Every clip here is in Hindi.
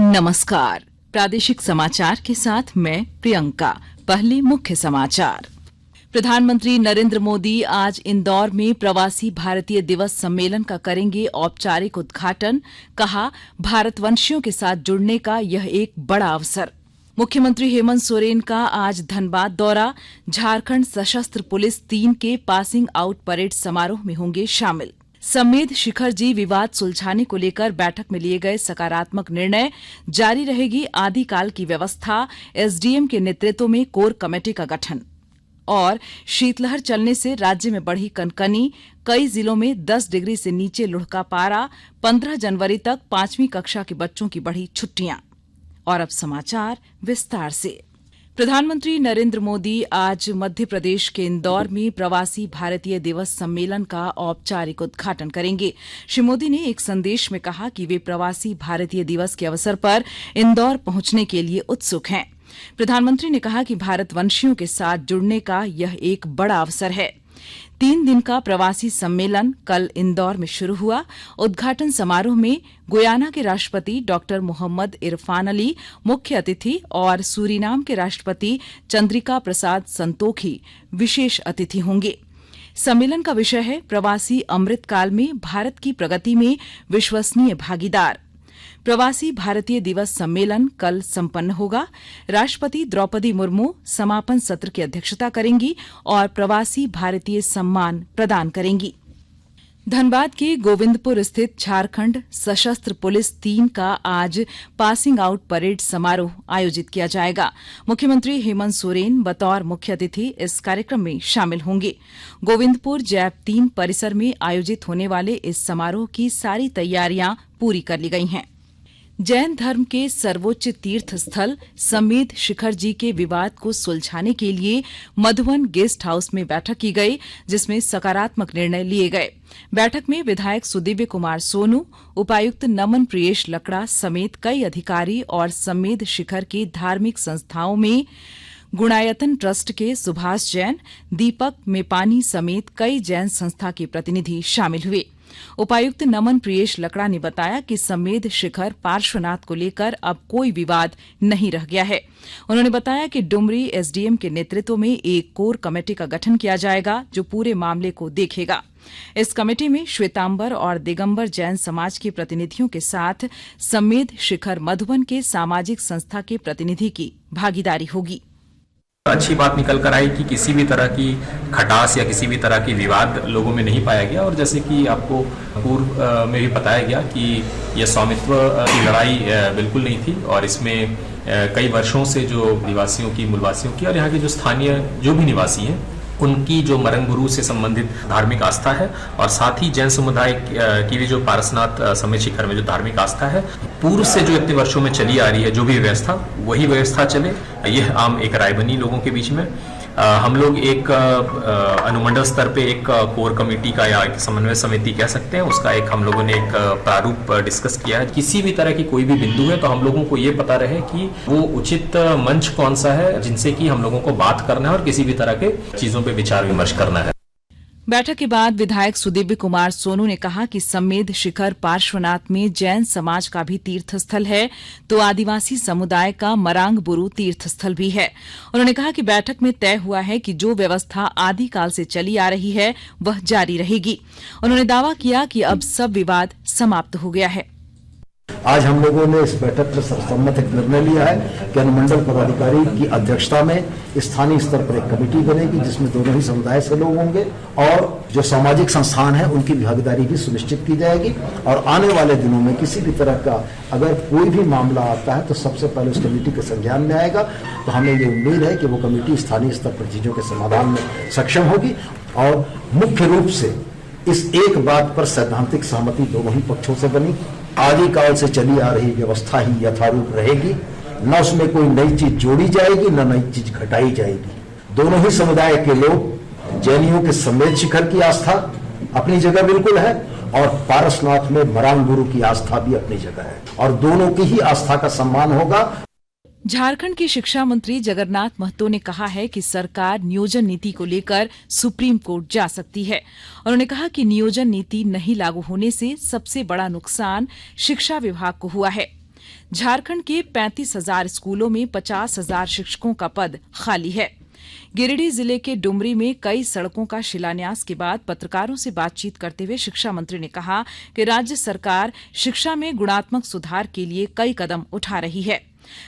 नमस्कार। प्रादेशिक समाचार के साथ मैं प्रियंका। पहले मुख्य समाचार। प्रधानमंत्री नरेंद्र मोदी आज इंदौर में प्रवासी भारतीय दिवस सम्मेलन का करेंगे औपचारिक उद्घाटन। कहा, भारतवंशियों के साथ जुड़ने का यह एक बड़ा अवसर। मुख्यमंत्री हेमंत सोरेन का आज धनबाद दौरा। झारखंड सशस्त्र पुलिस 3 के पासिंग आउट परेड समारोह में होंगे शामिल। समेध शिखर जी विवाद सुलझाने को लेकर बैठक में लिए गए सकारात्मक निर्णय। जारी रहेगी आदिकाल की व्यवस्था। एसडीएम के नेतृत्व में कोर कमेटी का गठन। और शीतलहर चलने से राज्य में बढ़ी कनकनी। कई जिलों में 10 डिग्री से नीचे लुढ़का पारा। 15 जनवरी तक 5वीं कक्षा के बच्चों की बढ़ी छुट्टियां। और अब समाचार विस्तार से। प्रधानमंत्री नरेंद्र मोदी आज मध्य प्रदेश के इंदौर में प्रवासी भारतीय दिवस सम्मेलन का औपचारिक उद्घाटन करेंगे। श्री मोदी ने एक संदेश में कहा कि वे प्रवासी भारतीय दिवस के अवसर पर इंदौर पहुंचने के लिए उत्सुक हैं। प्रधानमंत्री ने कहा कि भारतवंशियों के साथ जुड़ने का यह एक बड़ा अवसर है। 3 दिन का प्रवासी सम्मेलन कल इंदौर में शुरू हुआ। उद्घाटन समारोह में गुयाना के राष्ट्रपति डॉक्टर मोहम्मद इरफान अली मुख्य अतिथि और सूरीनाम के राष्ट्रपति चंद्रिका प्रसाद संतोखी विशेष अतिथि होंगे। सम्मेलन का विषय है प्रवासी अमृतकाल में भारत की प्रगति में विश्वसनीय भागीदार। प्रवासी भारतीय दिवस सम्मेलन कल संपन्न होगा। राष्ट्रपति द्रौपदी मुर्मू समापन सत्र की अध्यक्षता करेंगी और प्रवासी भारतीय सम्मान प्रदान करेंगी। धनबाद के गोविंदपुर स्थित झारखंड सशस्त्र पुलिस 3 का आज पासिंग आउट परेड समारोह आयोजित किया जाएगा। मुख्यमंत्री हेमंत सोरेन बतौर मुख्य अतिथि इस कार्यक्रम में शामिल होंगे। गोविंदपुर जैप 3 परिसर में आयोजित होने वाले इस समारोह की सारी तैयारियां पूरी कर ली गई हैं। जैन धर्म के सर्वोच्च तीर्थ स्थल समेध शिखर जी के विवाद को सुलझाने के लिए मधुवन गेस्ट हाउस में बैठक की गई, जिसमें सकारात्मक निर्णय लिए गए। बैठक में विधायक सुदिव्य कुमार सोनू, उपायुक्त नमन प्रियेश लकड़ा समेत कई अधिकारी और समेध शिखर के धार्मिक संस्थाओं में गुणायतन ट्रस्ट के सुभाष जैन, दीपक मेपानी समेत कई जैन संस्था के प्रतिनिधि शामिल हुए। उपायुक्त नमन प्रियेश लकड़ा ने बताया कि समेध शिखर पार्श्वनाथ को लेकर अब कोई विवाद नहीं रह गया है। उन्होंने बताया कि डुमरी एसडीएम के नेतृत्व में एक कोर कमेटी का गठन किया जाएगा, जो पूरे मामले को देखेगा। इस कमेटी में श्वेतांबर और दिगंबर जैन समाज के प्रतिनिधियों के साथ समेध शिखर मधुबन के सामाजिक संस्था के प्रतिनिधि की भागीदारी होगी। अच्छी बात निकल कर आई कि किसी भी तरह की खटास या किसी भी तरह की विवाद लोगों में नहीं पाया गया। और जैसे कि आपको पूर्व में भी बताया गया कि यह स्वामित्व की लड़ाई बिल्कुल नहीं थी और इसमें कई वर्षों से जो निवासियों की, मूलवासियों की और यहाँ के जो स्थानीय जो भी निवासी हैं उनकी जो मरंग गुरु से संबंधित धार्मिक आस्था है और साथ ही जैन समुदाय की भी जो पारसनाथ समेत शिखर में जो धार्मिक आस्था है, पूर्व से जो इतने वर्षों में चली आ रही है जो भी व्यवस्था, वही व्यवस्था चले। यह आम एक राय बनी लोगों के बीच में। हम लोग एक अनुमंडल स्तर पे एक कोर कमेटी का या एक समन्वय समिति कह सकते हैं, उसका एक हम लोगों ने एक प्रारूप डिस्कस किया है। किसी भी तरह की कोई भी बिंदु है तो हम लोगों को ये पता रहे कि वो उचित मंच कौन सा है जिनसे कि हम लोगों को बात करना है और किसी भी तरह के चीजों पे विचार विमर्श करना है। बैठक के बाद विधायक सुदिव्य कुमार सोनू ने कहा कि समेध शिखर पार्श्वनाथ में जैन समाज का भी तीर्थस्थल है, तो आदिवासी समुदाय का मरांग बुरु तीर्थस्थल भी है। उन्होंने कहा कि बैठक में तय हुआ है कि जो व्यवस्था आदिकाल से चली आ रही है वह जारी रहेगी। उन्होंने दावा किया कि अब सब विवाद समाप्त हो गया है। आज हम लोगों ने इस बैठक में सर्वसम्मत एक निर्णय लिया है कि अनुमंडल पदाधिकारी की अध्यक्षता में स्थानीय स्तर पर एक कमेटी बनेगी, जिसमें दोनों ही समुदाय से लोग होंगे और जो सामाजिक संस्थान है उनकी भागीदारी भी सुनिश्चित की जाएगी। और आने वाले दिनों में किसी भी तरह का अगर कोई भी मामला आता है तो सबसे पहले उस कमेटी के संज्ञान में आएगा। तो हमें ये उम्मीद है कि वो कमेटी स्थानीय स्तर पर चीजों के समाधान में सक्षम होगी और मुख्य रूप से इस एक बात पर सैद्धांतिक सहमति दोनों ही पक्षों से बनी। आदिकाल से चली आ रही व्यवस्था ही यथारूप रहेगी, न उसमें कोई नई चीज जोड़ी जाएगी न नई चीज घटाई जाएगी। दोनों ही समुदाय के लोग, जैनियों के समेध शिखर की आस्था अपनी जगह बिल्कुल है और पारसनाथ में मरांग गुरु की आस्था भी अपनी जगह है और दोनों की ही आस्था का सम्मान होगा। झारखंड के शिक्षा मंत्री जगन्नाथ महतो ने कहा है कि सरकार नियोजन नीति को लेकर सुप्रीम कोर्ट जा सकती है। उन्होंने कहा कि नियोजन नीति नहीं लागू होने से सबसे बड़ा नुकसान शिक्षा विभाग को हुआ है। झारखंड के 35,000 स्कूलों में 50,000 शिक्षकों का पद खाली है। गिरिडीह जिले के डुमरी में कई सड़कों का शिलान्यास के बाद पत्रकारों से बातचीत करते हुए शिक्षा मंत्री ने कहा कि राज्य सरकार शिक्षा में गुणात्मक सुधार के लिए कई कदम उठा रही है।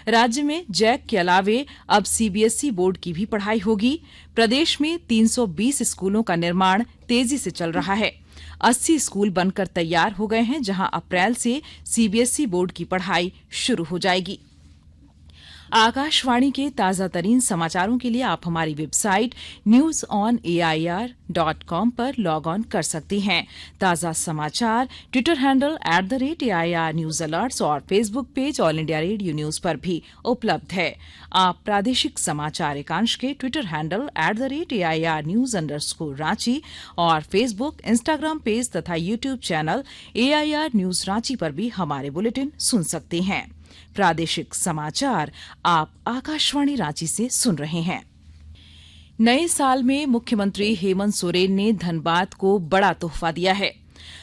राज्य में जैक के अलावे अब सीबीएसई बोर्ड की भी पढ़ाई होगी। प्रदेश में 320 स्कूलों का निर्माण तेजी से चल रहा है। 80 स्कूल बनकर तैयार हो गए हैं, जहां अप्रैल से सीबीएसई बोर्ड की पढ़ाई शुरू हो जाएगी। आकाशवाणी के ताजा तरीन समाचारों के लिए आप हमारी वेबसाइट newsonair.com पर लॉग ऑन कर सकती हैं। ताजा समाचार Twitter handle @AIR news alerts और Facebook page All India Radio News पर भी उपलब्ध है। आप प्रादेशिक समाचार एकांश के ट्विटर हैंडल @AIR न्यूज_रांची और फेसबुक, इंस्टाग्राम पेज तथा YouTube channel AIR news Ranchi पर भी हमारे बुलेटिन सुन सकते हैं। प्रादेशिक समाचार आप आकाशवाणी रांची से सुन रहे हैं। नए साल में मुख्यमंत्री हेमंत सोरेन ने धनबाद को बड़ा तोहफा दिया है।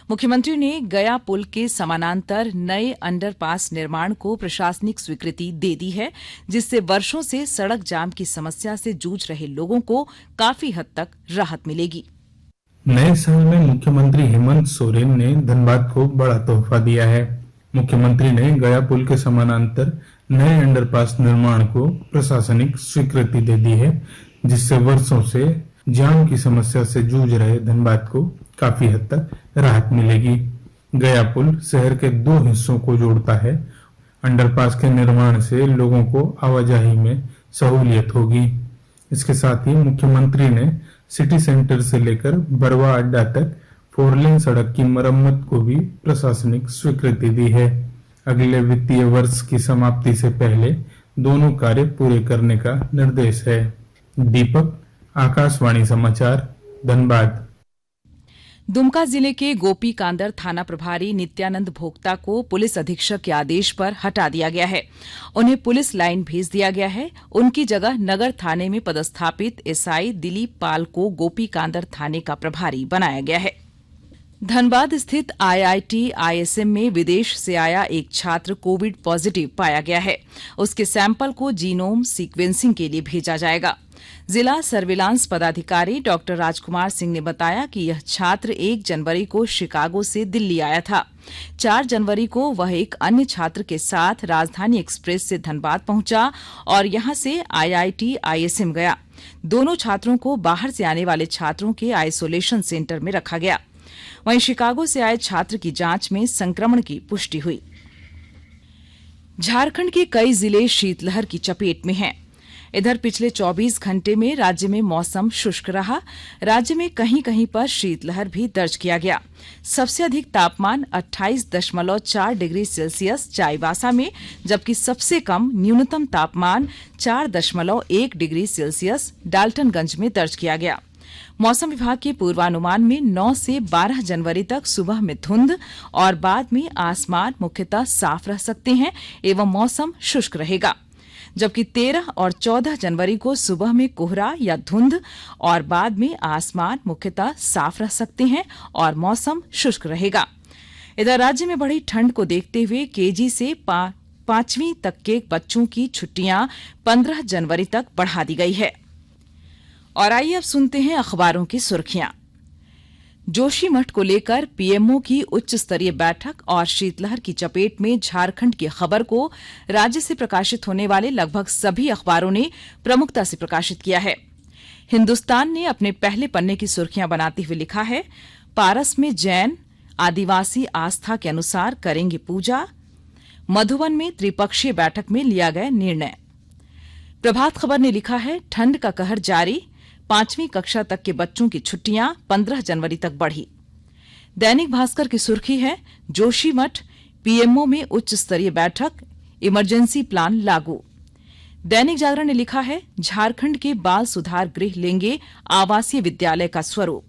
मुख्यमंत्री ने गया पुल के समानांतर नए अंडरपास निर्माण को प्रशासनिक स्वीकृति दे दी है, जिससे वर्षों से सड़क जाम की समस्या से जूझ रहे लोगों को काफी हद तक राहत मिलेगी। नए साल में मुख्यमंत्री हेमंत सोरेन ने धनबाद को बड़ा तोहफा दिया है। मुख्यमंत्री ने गया पुल के समानांतर नए अंडरपास निर्माण को प्रशासनिक स्वीकृति दे दी है, जिससे वर्षों से जाम की समस्या से जूझ रहे धनबाद को काफी हद तक राहत मिलेगी। गया पुल शहर के 2 हिस्सों को जोड़ता है। अंडरपास के निर्माण से लोगों को आवाजाही में सहूलियत होगी। इसके साथ ही मुख्यमंत्री ने सिटी सेंटर से लेकर बरवा अड्डा तक 4 लेन सड़क की मरम्मत को भी प्रशासनिक स्वीकृति दी है। अगले वित्तीय वर्ष की समाप्ति से पहले दोनों कार्य पूरे करने का निर्देश है। दीपक, आकाशवाणी समाचार, धनबाद। दुमका जिले के गोपी कांदर थाना प्रभारी नित्यानंद भोक्ता को पुलिस अधीक्षक के आदेश पर हटा दिया गया है। उन्हें पुलिस लाइन भेज दिया गया है। उनकी जगह नगर थाने में पदस्थापित एसआई दिलीप पाल को गोपी कांदर थाने का प्रभारी बनाया गया है। धनबाद स्थित IIT ISM में विदेश से आया एक छात्र कोविड पॉजिटिव पाया गया है। उसके सैंपल को जीनोम सीक्वेंसिंग के लिए भेजा जाएगा। जिला सर्विलांस पदाधिकारी डॉक्टर राजकुमार सिंह ने बताया कि यह छात्र 1 जनवरी को शिकागो से दिल्ली आया था। 4 जनवरी को वह एक अन्य छात्र के साथ राजधानी एक्सप्रेस से धनबाद पहुंचा और यहां से IIT ISM गया। दोनों छात्रों को बाहर से आने वाले छात्रों के आइसोलेशन सेंटर में रखा गया। वहीं शिकागो से आए छात्र की जांच में संक्रमण की पुष्टि हुई। झारखंड के कई जिले शीतलहर की चपेट में हैं। इधर पिछले 24 घंटे में राज्य में मौसम शुष्क रहा। राज्य में कहीं कहीं पर शीतलहर भी दर्ज किया गया। सबसे अधिक तापमान 28.4 डिग्री सेल्सियस चाईबासा में, जबकि सबसे कम न्यूनतम तापमान 4.1 डिग्री सेल्सियस डाल्टनगंज में दर्ज किया गया। मौसम विभाग के पूर्वानुमान में 9 से 12 जनवरी तक सुबह में धुंध और बाद में आसमान मुख्यतः साफ रह सकते हैं एवं मौसम शुष्क रहेगा, जबकि 13 और 14 जनवरी को सुबह में कोहरा या धुंध और बाद में आसमान मुख्यतः साफ रह सकते हैं और मौसम शुष्क रहेगा। इधर राज्य में बढ़ी ठंड को देखते हुए केजी से 5वीं तक के बच्चों की छुट्टियां 15 जनवरी तक बढ़ा दी गई है। और आइए अब सुनते हैं अखबारों की सुर्खियां। जोशीमठ को लेकर पीएमओ की उच्च स्तरीय बैठक और शीतलहर की चपेट में झारखंड की खबर को राज्य से प्रकाशित होने वाले लगभग सभी अखबारों ने प्रमुखता से प्रकाशित किया है। हिंदुस्तान ने अपने पहले पन्ने की सुर्खियां बनाते हुए लिखा है, पारस में जैन आदिवासी आस्था के अनुसार करेंगे पूजा। मधुबन में त्रिपक्षीय बैठक में लिया गया निर्णय। प्रभात खबर ने लिखा है, ठंड का कहर जारी, 5वीं कक्षा तक के बच्चों की छुट्टियां 15 जनवरी तक बढ़ी। दैनिक भास्कर की सुर्खी है, जोशीमठ पीएमओ में उच्च स्तरीय बैठक, इमरजेंसी प्लान लागू। दैनिक जागरण ने लिखा है, झारखंड के बाल सुधार गृह लेंगे आवासीय विद्यालय का स्वरूप।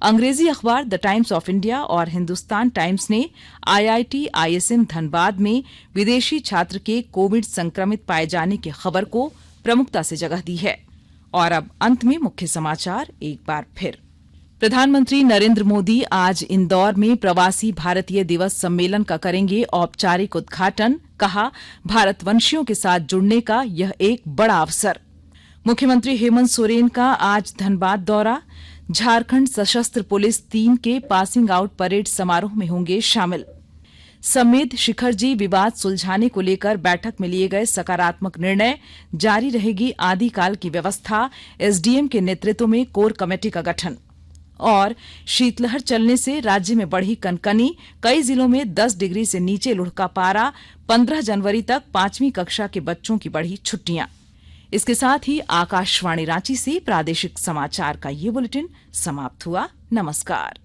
अंग्रेजी अखबार द टाइम्स ऑफ इंडिया और हिंदुस्तान टाइम्स ने IIT ISM धनबाद में विदेशी छात्र के कोविड संक्रमित पाए जाने की खबर को प्रमुखता से जगह दी है। और अब अंत में मुख्य समाचार एक बार फिर। प्रधानमंत्री नरेंद्र मोदी आज इंदौर में प्रवासी भारतीय दिवस सम्मेलन का करेंगे औपचारिक उद्घाटन। कहा, भारतवंशियों के साथ जुड़ने का यह एक बड़ा अवसर। मुख्यमंत्री हेमंत सोरेन का आज धनबाद दौरा। झारखंड सशस्त्र पुलिस 3 के पासिंग आउट परेड समारोह में होंगे शामिल। समेत शिखरजी विवाद सुलझाने को लेकर बैठक में लिए गए सकारात्मक निर्णय। जारी रहेगी आदिकाल की व्यवस्था। एसडीएम के नेतृत्व में कोर कमेटी का गठन। और शीतलहर चलने से राज्य में बढ़ी कनकनी। कई जिलों में 10 डिग्री से नीचे लुढ़का पारा। 15 जनवरी तक 5वीं कक्षा के बच्चों की बढ़ी छुट्टियां। इसके साथ ही आकाशवाणी रांची से प्रादेशिक समाचार का ये बुलेटिन समाप्त हुआ। नमस्कार।